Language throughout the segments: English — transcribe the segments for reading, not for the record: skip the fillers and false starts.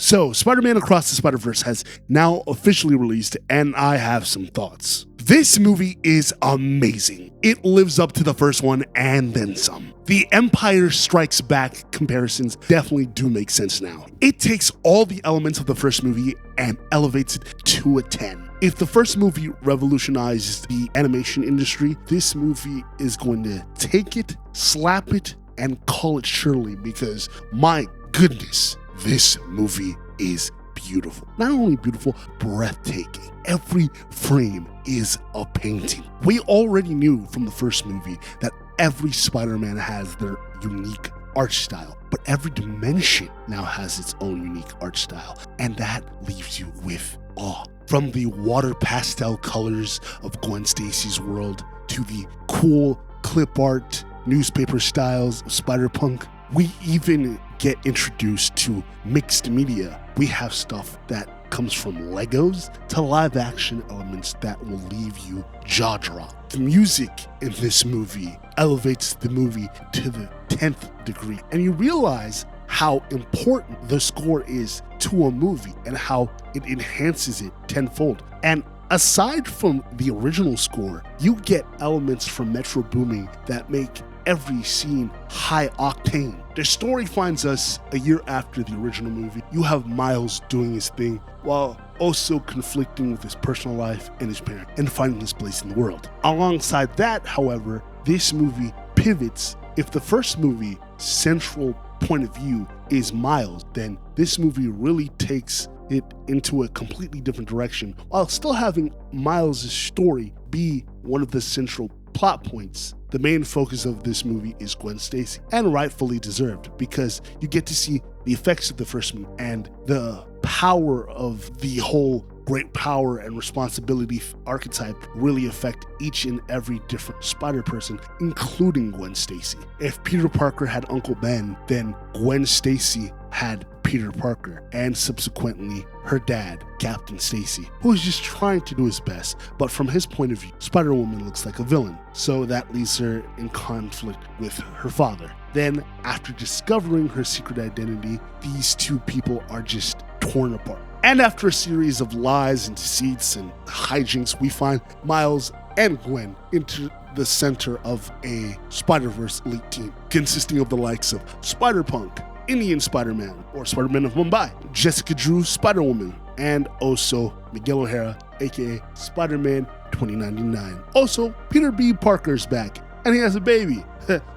So, Spider-Man Across the Spider-Verse has now officially released, and I have some thoughts. This movie is amazing. It lives up to the first one and then some. The Empire Strikes Back comparisons definitely do make sense now. It takes all the elements of the first movie and elevates it to a 10. If the first movie revolutionized the animation industry, this movie is going to take it, slap it, and call it Shirley, because my goodness, this movie is beautiful. Not only beautiful, breathtaking. Every frame is a painting. We already knew from the first movie that every Spider-Man has their unique art style, but every dimension now has its own unique art style, and that leaves you with awe. From the water pastel colors of Gwen Stacy's world to the cool clip art newspaper styles of Spider-Punk, we even get introduced to mixed media. We have stuff that comes from Legos to live action elements that will leave you jaw dropped. The music in this movie elevates the movie to the 10th degree, and you realize how important the score is to a movie and how it enhances it tenfold. And aside from the original score, you get elements from Metro Boomin that make every scene high octane. The story finds us a year after the original movie. You have Miles doing his thing while also conflicting with his personal life and his parents and finding his place in the world. Alongside that, however, this movie pivots. If the first movie central point of view is Miles, then this movie really takes it into a completely different direction while still having Miles' story be one of the central plot points. The main focus of this movie is Gwen Stacy, and rightfully deserved, because you get to see the effects of the first movie and the power of the whole great power and responsibility archetype really affect each and every different Spider-Person, including Gwen Stacy. If Peter Parker had Uncle Ben, then Gwen Stacy had Peter Parker, and subsequently her dad, Captain Stacy, who is just trying to do his best. But from his point of view, Spider-Woman looks like a villain, so that leaves her in conflict with her father. Then, after discovering her secret identity, these two people are just torn apart. And after a series of lies and deceits and hijinks, we find Miles and Gwen into the center of a Spider-Verse elite team, consisting of the likes of Spider-Punk, Indian Spider-Man, or Spider-Man of Mumbai, Jessica Drew, Spider-Woman, and also Miguel O'Hara, aka Spider-Man 2099. Also, Peter B. Parker's back, and he has a baby.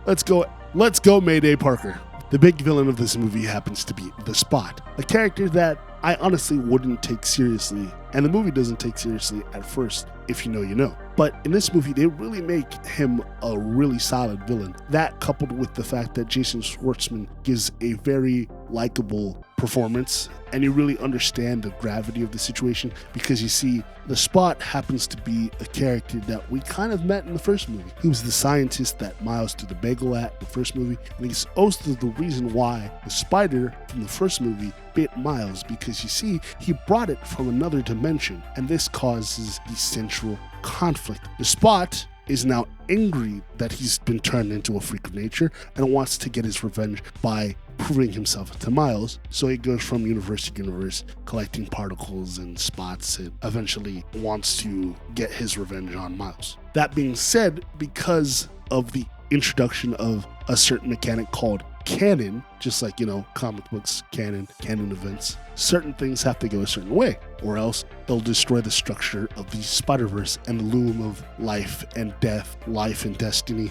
Let's go Mayday Parker. The big villain of this movie happens to be the Spot, a character that I honestly wouldn't take seriously, and the movie doesn't take seriously at first. If you know, you know. But in this movie, they really make him a really solid villain. That, coupled with the fact that Jason Schwartzman gives a very likable performance, and you really understand the gravity of the situation, because you see, the Spot happens to be a character that we kind of met in the first movie. He was the scientist that Miles threw the bagel at in the first movie, and he's also the reason why the spider from the first movie bit Miles, because you see, he brought it from another dimension, and this causes the central conflict. The Spot is now angry that he's been turned into a freak of nature and wants to get his revenge by proving himself to Miles. So he goes from universe to universe, collecting particles and spots, and eventually wants to get his revenge on Miles. That being said, because of the introduction of a certain mechanic called canon, just like, comic books, canon events, certain things have to go a certain way, or else they'll destroy the structure of the Spider-Verse and the loom of life and death, life and destiny,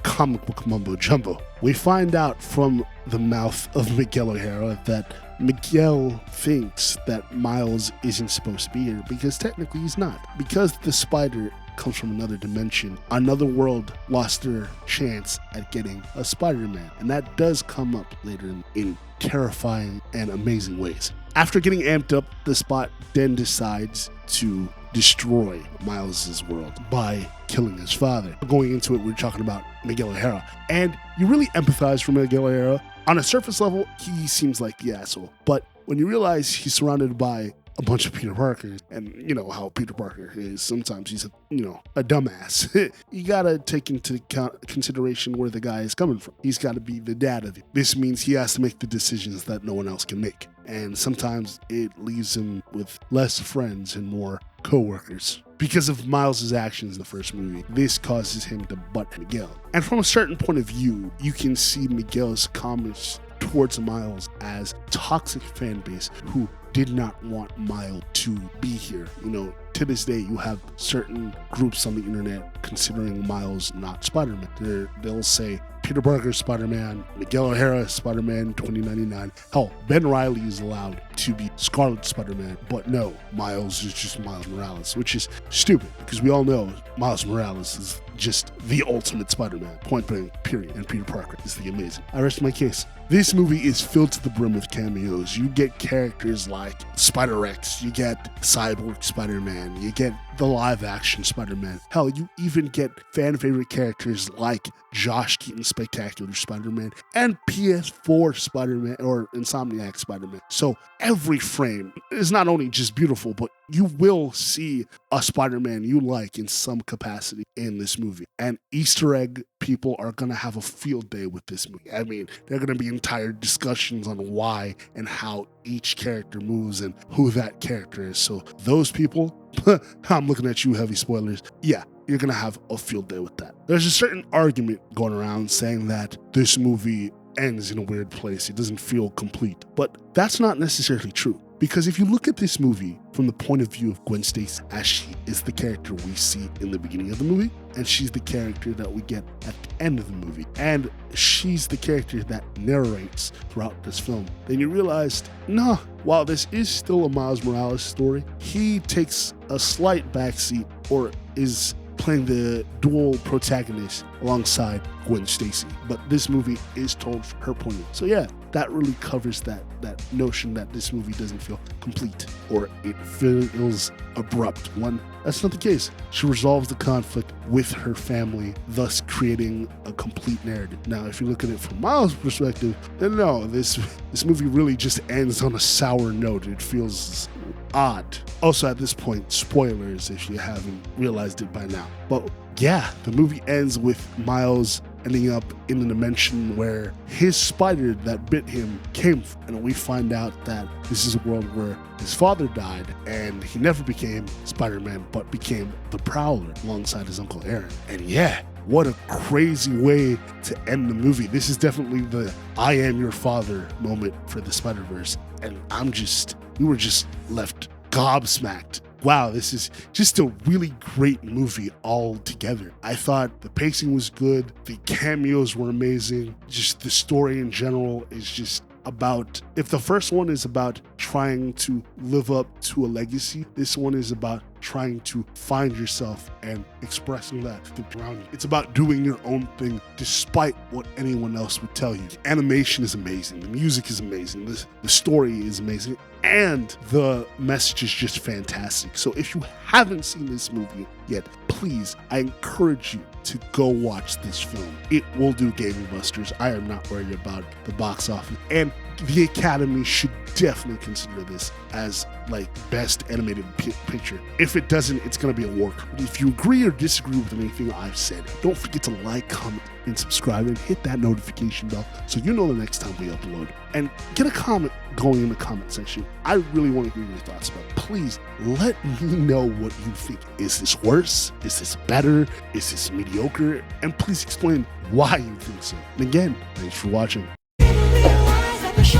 comic book mumbo jumbo. We find out from the mouth of Miguel O'Hara that Miguel thinks that Miles isn't supposed to be here, because technically he's not. Because the spider comes from another dimension, another world lost their chance at getting a Spider-Man, and that does come up later in terrifying and amazing ways. After getting amped up, the Spot then decides to destroy Miles' world by killing his father. Going into it, we're talking about Miguel O'Hara, and you really empathize for Miguel O'Hara. On a surface level, he seems like the asshole, but when you realize he's surrounded by a bunch of Peter Parkers, and you know how Peter Parker is. Sometimes he's a dumbass. You gotta take into consideration where the guy is coming from. He's got to be the dad of it. This means he has to make the decisions that no one else can make, and sometimes it leaves him with less friends and more co-workers. Because of Miles' actions in the first movie, this causes him to butt Miguel. And from a certain point of view, you can see Miguel's comments towards Miles as toxic fan base who did not want Miles to be here. To this day, you have certain groups on the internet considering Miles not Spider-Man. They'll say Peter Parker is Spider-Man, Miguel O'Hara is Spider-Man 2099. Hell, Ben Reilly is allowed to be Scarlet Spider-Man, but no, Miles is just Miles Morales, which is stupid because we all know Miles Morales is just the ultimate Spider-Man, point blank, period, and Peter Parker is the amazing. I rest my case. This movie is filled to the brim with cameos. You get characters like Spider-X, you get Cyborg Spider-Man, you get the live-action Spider-Man. Hell, you even get fan-favorite characters like Josh Keaton's Spectacular Spider-Man and PS4 Spider-Man or Insomniac Spider-Man. So every frame is not only just beautiful, but you will see a Spider-Man you like in some capacity in this movie. And Easter egg people are going to have a field day with this movie. I mean, there are going to be entire discussions on why and how each character moves and who that character is. So those people, I'm looking at you, heavy spoilers. Yeah, you're going to have a field day with that. There's a certain argument going around saying that this movie ends in a weird place. It doesn't feel complete. But that's not necessarily true. Because if you look at this movie from the point of view of Gwen Stacy, as she is the character we see in the beginning of the movie, and she's the character that we get at the end of the movie, and she's the character that narrates throughout this film, then you realize, nah, while this is still a Miles Morales story, he takes a slight backseat or is playing the dual protagonist alongside Gwen Stacy. But this movie is told from her point of view. So yeah, that really covers that notion that this movie doesn't feel complete or it feels abrupt. When that's not the case. She resolves the conflict with her family, thus creating a complete narrative. Now, if you look at it from Miles' perspective, then no, this movie really just ends on a sour note. It feels odd. Also, at this point, spoilers if you haven't realized it by now. But yeah, the movie ends with Miles ending up in a dimension where his spider that bit him came from. And we find out that this is a world where his father died and he never became Spider-Man, but became the Prowler alongside his Uncle Aaron. And yeah, what a crazy way to end the movie. This is definitely the I am your father moment for the Spider-Verse. And we were just left gobsmacked. Wow, this is just a really great movie altogether. I thought the pacing was good, the cameos were amazing, just the story in general is just about, if the first one is about trying to live up to a legacy, this one is about trying to find yourself and expressing that around you. It's about doing your own thing despite what anyone else would tell you. The animation is amazing, the music is amazing, the story is amazing, and the message is just fantastic. So if you haven't seen this movie yet, please, I encourage you to go watch this film. It will do gangbusters. I am not worried about the box office. And the Academy should definitely consider this as like best animated picture. If it doesn't, it's going to be a war. If you agree or disagree with anything I've said, don't forget to like, comment, and subscribe, and hit that notification bell so you know the next time we upload. And get a comment going in the comment section. I really want to hear your thoughts about it. Please let me know what you think. Is this worse? Is this better? Is this mediocre? And please explain why you think so. And again, thanks for watching. Show